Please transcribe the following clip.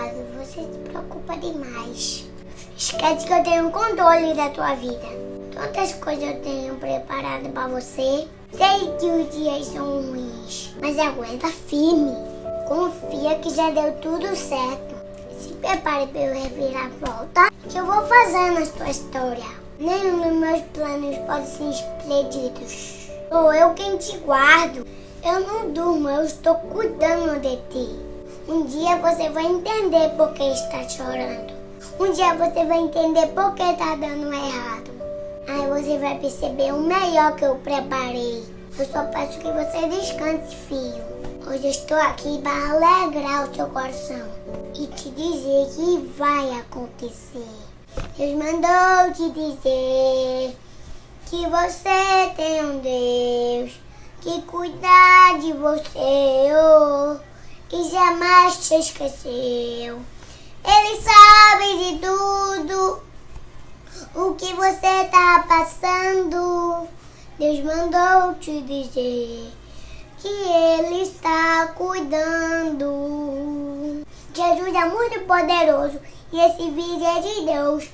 errado. Você se preocupa demais. Esquece que eu tenho controle da tua vida. Tantas coisas eu tenho preparado pra você. Sei que os dias são ruins, mas aguenta firme. Confia que já deu tudo certo. Se prepare para eu reviravolta que eu vou fazer na tua história. Nenhum dos meus planos pode ser expedidos. Sou eu quem te guardo. Eu não durmo, eu estou cuidando de ti. Um dia você vai entender por que está chorando. Um dia você vai entender por que está dando errado. Aí você vai perceber o melhor que eu preparei. Eu só peço que você descanse, filho. Hoje eu estou aqui para alegrar o seu coração e te dizer que vai acontecer. Deus mandou te dizer que você tem um Deus que cuida de você, oh, e jamais te esqueceu. Ele sabe de tudo o que você tá passando. Deus mandou te dizer que Ele está cuidando. Jesus é muito poderoso e esse vídeo é de Deus.